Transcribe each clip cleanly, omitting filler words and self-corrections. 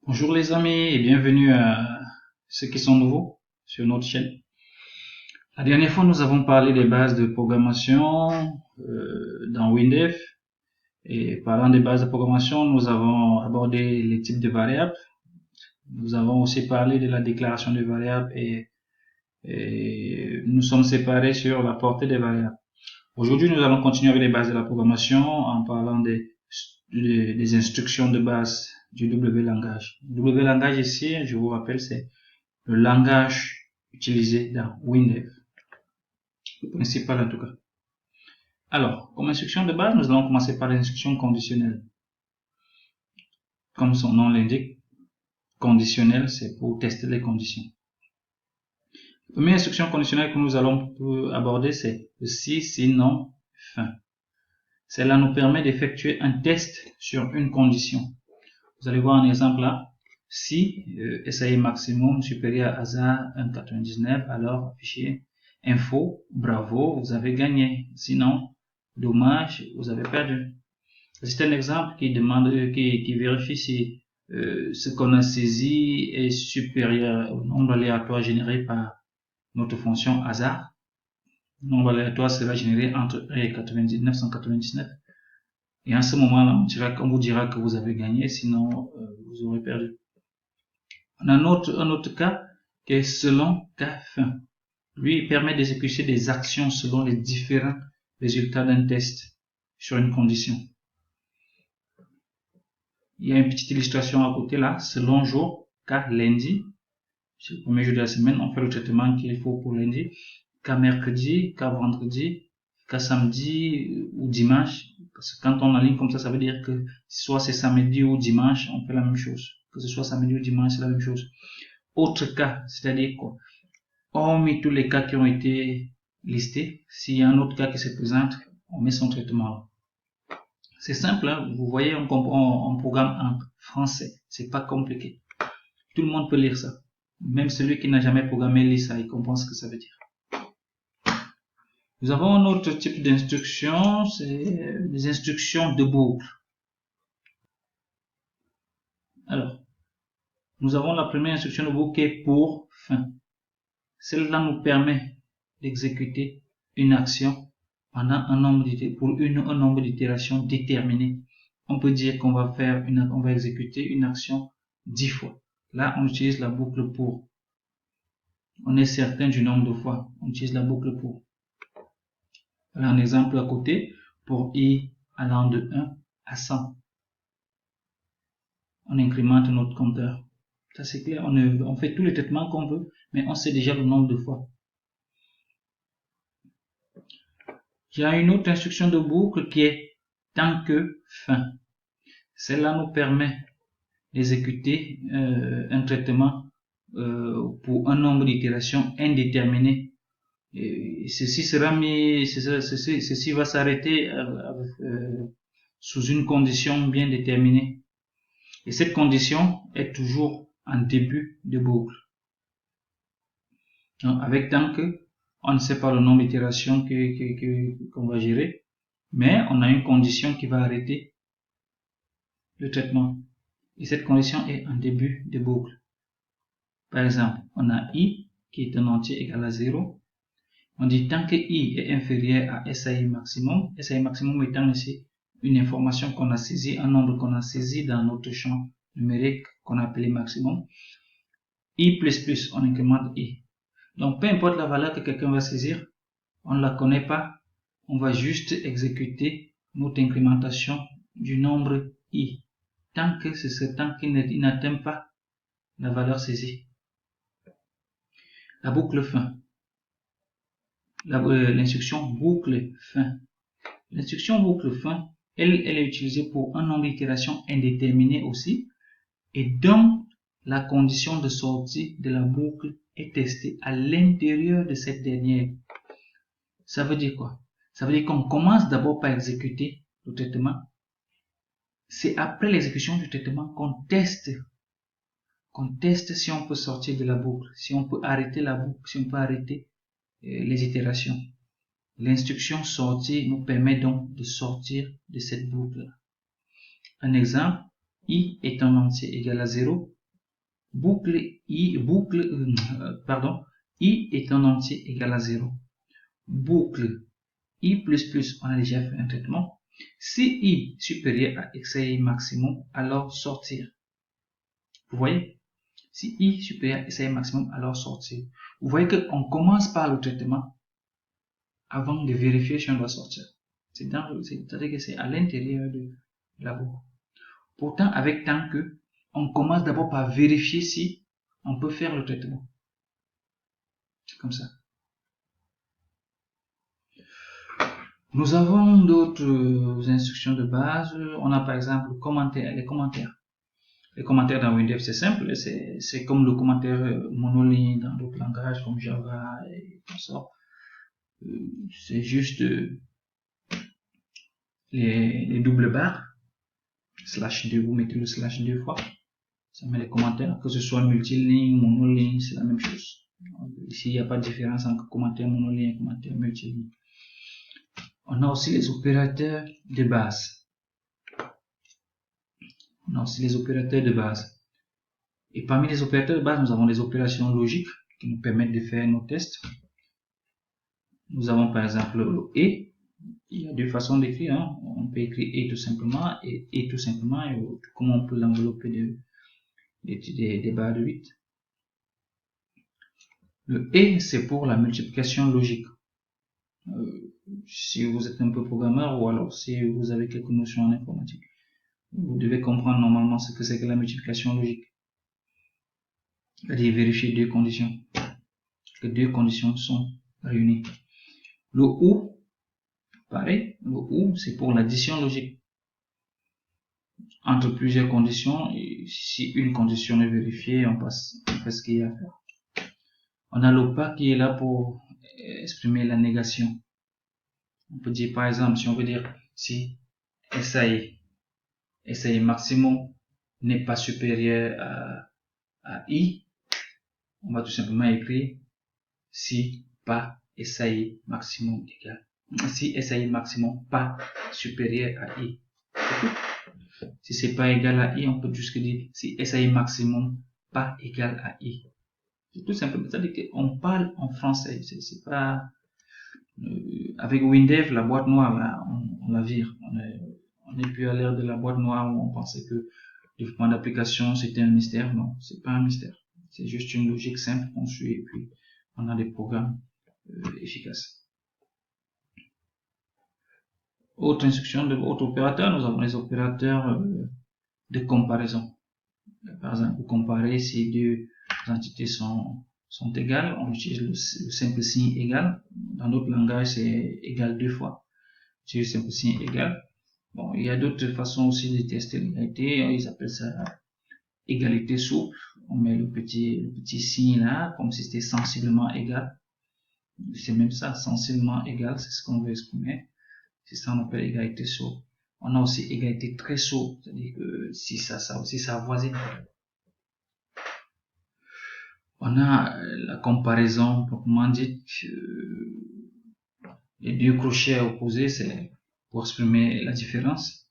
Bonjour les amis et bienvenue à ceux qui sont nouveaux sur notre chaîne. La dernière fois, nous avons parlé des bases de programmation dans WinDev. Et parlant des bases de programmation, nous avons abordé les types de variables. Nous avons aussi parlé de la déclaration des variables et nous sommes séparés sur la portée des variables. Aujourd'hui, nous allons continuer avec les bases de la programmation en parlant des instructions de base du W langage. W langage ici, je vous rappelle, c'est le langage utilisé dans WinDev, le principal en tout cas. Alors, comme instruction de base, nous allons commencer par l'instruction conditionnelle. Comme son nom l'indique, conditionnel, c'est pour tester les conditions. La première instruction conditionnelle que nous allons aborder, c'est le si, sinon, fin. Cela nous permet d'effectuer un test sur une condition. Vous allez voir un exemple là. Si SAE maximum supérieur à hasard 1,99, alors fichier info, bravo, vous avez gagné. Sinon, dommage, vous avez perdu. C'est un exemple qui demande, qui vérifie si ce qu'on a saisi est supérieur au nombre aléatoire généré par notre fonction hasard. Le nombre aléatoire sera généré entre 1 et 999. Et en ce moment-là, on vous dira que vous avez gagné, sinon vous aurez perdu. On a un autre cas qui est selon cas fin. Lui, il permet d'exécuter des actions selon les différents résultats d'un test sur une condition. Il y a une petite illustration à côté là, selon jour, cas lundi, c'est le premier jour de la semaine, on fait le traitement qu'il faut pour lundi, cas mercredi, cas vendredi, cas samedi ou dimanche. Parce que quand on aligne comme ça veut dire que soit c'est samedi ou dimanche, on fait la même chose. Que ce soit samedi ou dimanche, c'est la même chose. Autre cas, c'est-à-dire quoi? Hormis tous les cas qui ont été listés, s'il y a un autre cas qui se présente, on met son traitement là. C'est simple, hein? Vous voyez, on programme en français. C'est pas compliqué. Tout le monde peut lire ça. Même celui qui n'a jamais programmé lit ça, il comprend ce que ça veut dire. Nous avons un autre type d'instruction, c'est des instructions de boucle. Alors, nous avons la première instruction de boucle qui est pour fin. Celle-là nous permet d'exécuter une action pendant un nombre d'itérations déterminé. On peut dire qu'on va exécuter une action 10 fois. Là, on utilise la boucle pour. On est certain du nombre de fois. On utilise la boucle pour. Voilà un exemple à côté pour i allant de 1 à 100. On incrémente notre compteur. Ça c'est clair, on fait tous les traitements qu'on veut, mais on sait déjà le nombre de fois. Il y a une autre instruction de boucle qui est tant que fin. Celle-là nous permet d'exécuter un traitement pour un nombre d'itérations indéterminé. Et ceci va s'arrêter sous une condition bien déterminée. Et cette condition est toujours en début de boucle. Donc, avec tant que, on ne sait pas le nombre d'itérations qu'on va gérer, mais on a une condition qui va arrêter le traitement. Et cette condition est en début de boucle. Par exemple, on a i qui est un entier égal à 0. On dit tant que i est inférieur à SAI maximum étant ici une information qu'on a saisie, un nombre qu'on a saisi dans notre champ numérique qu'on a appelé maximum. I++, on incrémente i. Donc, peu importe la valeur que quelqu'un va saisir, on ne la connaît pas, on va juste exécuter notre incrémentation du nombre i, tant qu'il n'atteint pas la valeur saisie. La boucle fin. L'instruction boucle fin. L'instruction boucle fin, elle est utilisée pour un nombre d'itérations indéterminé aussi, et donc la condition de sortie de la boucle est testée à l'intérieur de cette dernière. Ça veut dire quoi? Ça veut dire qu'on commence d'abord par exécuter le traitement. C'est après l'exécution du traitement qu'on teste si on peut sortir de la boucle, si on peut arrêter la boucle, si on peut arrêter les itérations. L'instruction sortie nous permet donc de sortir de cette boucle. Un exemple, i est un entier égal à 0. I est un entier égal à 0. Boucle I++, on a déjà fait un traitement. Si I supérieur à xi maximum, alors sortir. Vous voyez? Si I supérieur à xi maximum, alors sortir. Vous voyez qu'on commence par le traitement avant de vérifier si on doit sortir. C'est-à-dire que c'est à l'intérieur de la boucle. Pourtant, avec tant que, on commence d'abord par vérifier si on peut faire le traitement. Comme ça. Nous avons d'autres instructions de base. On a par exemple les commentaires. Les commentaires dans Windev, c'est simple. C'est comme le commentaire monoligne dans d'autres langages comme Java et tout ça. C'est juste les doubles barres. /2, vous mettez le / deux fois. Ça met les commentaires, que ce soit multiligne, monoligne, c'est la même chose. Ici, il n'y a pas de différence entre commentaire monoligne et commentaire multiligne. On a aussi les opérateurs de base. Et parmi les opérateurs de base, nous avons les opérations logiques qui nous permettent de faire nos tests. Nous avons par exemple le et. Il y a deux façons d'écrire. Hein. On peut écrire et tout simplement et tout simplement. Et comment on peut l'envelopper des barres de 8. Le et, c'est pour la multiplication logique. Si vous êtes un peu programmeur ou alors si vous avez quelques notions en informatique, vous devez comprendre normalement ce que c'est que la multiplication logique. C'est-à-dire vérifier deux conditions. Que deux conditions sont réunies. Le ou, pareil, le ou, c'est pour l'addition logique. Entre plusieurs conditions, et si une condition est vérifiée, on fait ce qu'il y a à faire. On a le pas qui est là pour exprimer la négation. On peut dire par exemple, si on veut dire si SAI maximum n'est pas supérieur à I, on va tout simplement écrire si pas SAI maximum égal. Si SAI maximum pas supérieur à I. Si c'est pas égal à I, on peut juste dire si SAI maximum pas égal à I. C'est tout simplement, c'est-à-dire qu'on parle en français. C'est pas avec Windev, la boîte noire là, on la vire. On n'est plus à l'ère de la boîte noire où on pensait que le développement d'application c'était un mystère. Non, c'est pas un mystère. C'est juste une logique simple qu'on suit et puis on a des programmes efficaces. Autre instruction de autre opérateur, nous avons les opérateurs de comparaison. Par exemple, pour comparer si deux entités sont égales, on utilise le simple signe égal. Dans d'autres langages, c'est égal deux fois. C'est le simple signe égal. Bon, il y a d'autres façons aussi de tester l'égalité. Ils appellent ça égalité souple. On met le petit signe là, comme si c'était sensiblement égal. C'est même ça, sensiblement égal, c'est ce qu'on veut exprimer. C'est ça qu'on appelle égalité souple. On a aussi égalité très souple, c'est-à-dire que si ça voisine. On a la comparaison proprement dite. Les deux crochets opposés, c'est pour exprimer la différence.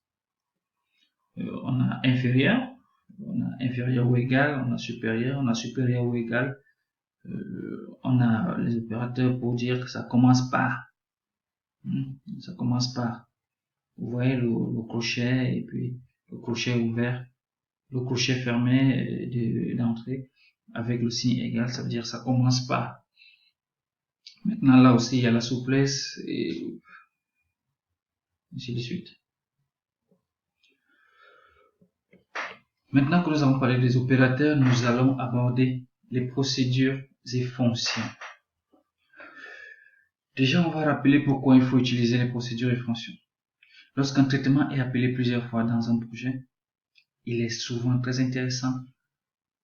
On a inférieur ou égal, on a supérieur ou égal. On a les opérateurs pour dire que ça commence par. Ça commence par. Vous voyez le crochet et puis le crochet ouvert, le crochet fermé d'entrée avec le signe égal, ça veut dire que ça commence par. Maintenant là aussi il y a la souplesse et ainsi de suite. Maintenant que nous avons parlé des opérateurs, nous allons aborder les procédures et fonctions. Déjà, on va rappeler pourquoi il faut utiliser les procédures et fonctions. Lorsqu'un traitement est appelé plusieurs fois dans un projet, il est souvent très intéressant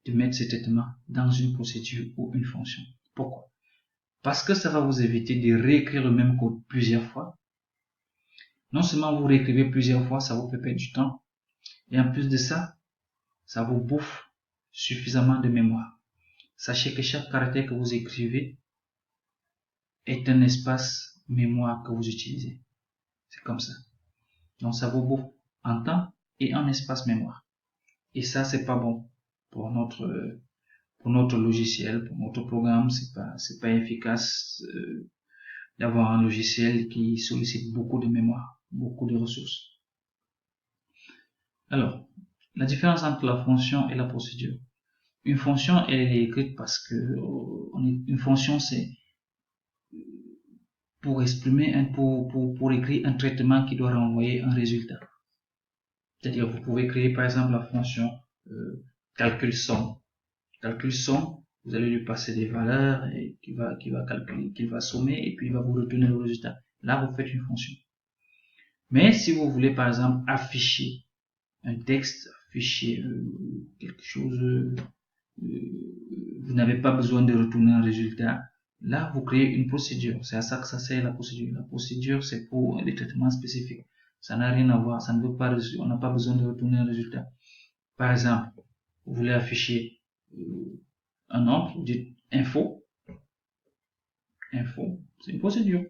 de mettre ce traitement dans une procédure ou une fonction. Pourquoi? Parce que ça va vous éviter de réécrire le même code plusieurs fois. Non seulement vous réécrivez plusieurs fois, ça vous fait perdre du temps, et en plus de ça, ça vous bouffe suffisamment de mémoire. Sachez que chaque caractère que vous écrivez est un espace mémoire que vous utilisez. C'est comme ça. Donc ça vous bouffe en temps et en espace mémoire. Et ça, c'est pas bon pour notre pour notre logiciel, pour notre programme, c'est pas efficace d'avoir un logiciel qui sollicite beaucoup de mémoire, beaucoup de ressources. Alors, la différence entre la fonction et la procédure. Une fonction, elle est écrite parce que une fonction, c'est pour exprimer pour écrire un traitement qui doit renvoyer un résultat. C'est-à-dire, vous pouvez créer par exemple la fonction calcul somme. Calcul somme, vous allez lui passer des valeurs et qui va calculer, qui va sommer et puis il va vous retourner le résultat. Là, vous faites une fonction. Mais si vous voulez par exemple afficher un texte, afficher quelque chose, vous n'avez pas besoin de retourner un résultat. Là, vous créez une procédure. C'est à ça que ça sert la procédure. La procédure, c'est pour des traitements spécifiques. Ça n'a rien à voir. Ça ne veut pas, on n'a pas besoin de retourner un résultat. Par exemple, vous voulez afficher un nombre, vous dites info. Info, c'est une procédure.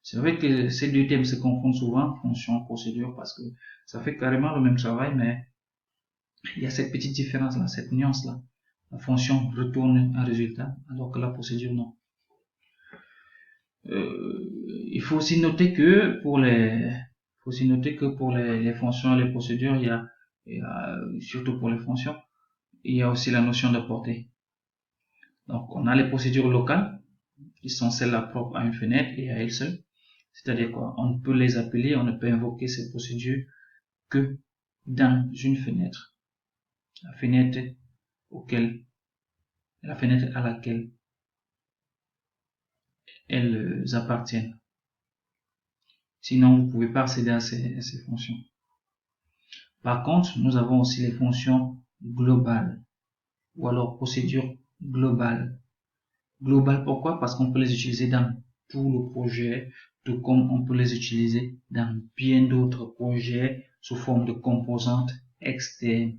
C'est vrai que ces deux termes se confondent souvent, fonction, procédure, parce que ça fait carrément le même travail, mais il y a cette petite différence-là, cette nuance-là. La fonction retourne un résultat, alors que la procédure, non. Il faut aussi noter que pour les fonctions et les procédures, surtout pour les fonctions, il y a aussi la notion de portée. Donc, on a les procédures locales, qui sont celles-là propres à une fenêtre et à elle seule. C'est-à-dire quoi? On ne peut les appeler, on ne peut invoquer ces procédures que dans une fenêtre. La fenêtre à laquelle elles appartiennent. Sinon, vous ne pouvez pas accéder à ces fonctions. Par contre, nous avons aussi les fonctions globales ou alors procédures globales. Globales, pourquoi? Parce qu'on peut les utiliser dans tout le projet, tout comme on peut les utiliser dans bien d'autres projets sous forme de composantes externes.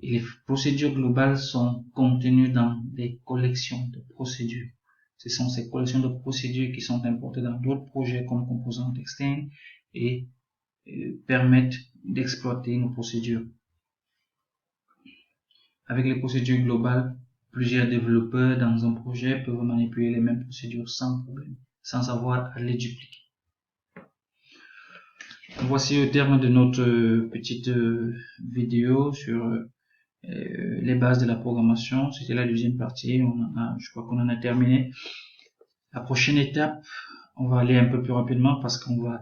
Et les procédures globales sont contenues dans des collections de procédures. Ce sont ces collections de procédures qui sont importées dans d'autres projets comme composantes externes et permettent d'exploiter nos procédures. Avec les procédures globales, plusieurs développeurs dans un projet peuvent manipuler les mêmes procédures sans problème, sans avoir à les dupliquer. Voici au terme de notre petite vidéo sur les bases de la programmation. C'était la deuxième partie. Je crois qu'on en a terminé. La prochaine étape, on va aller un peu plus rapidement parce qu'on va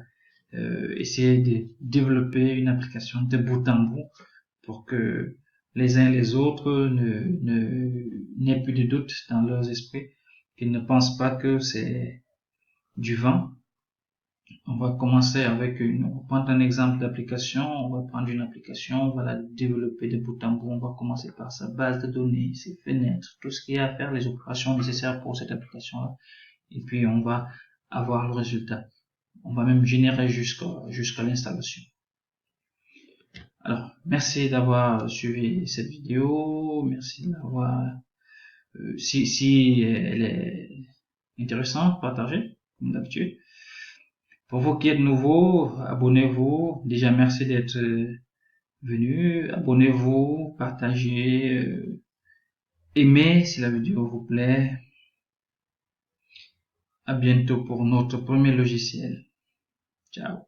essayer de développer une application de bout en bout pour que les uns et les autres n'aient plus de doute dans leurs esprits, qu'ils ne pensent pas que c'est du vent. On va commencer on va prendre un exemple d'application, on va prendre une application, on va la développer de bout en bout, on va commencer par sa base de données, ses fenêtres, tout ce qu'il y a à faire, les opérations nécessaires pour cette application-là, et puis on va avoir le résultat. On va même générer jusqu'à l'installation. Alors, merci d'avoir suivi cette vidéo, merci d'avoir, si elle est intéressante, partagez, comme d'habitude. Pour vous qui êtes nouveaux, abonnez-vous. Déjà, merci d'être venu. Abonnez-vous, partagez, aimez si la vidéo vous plaît. À bientôt pour notre premier logiciel. Ciao.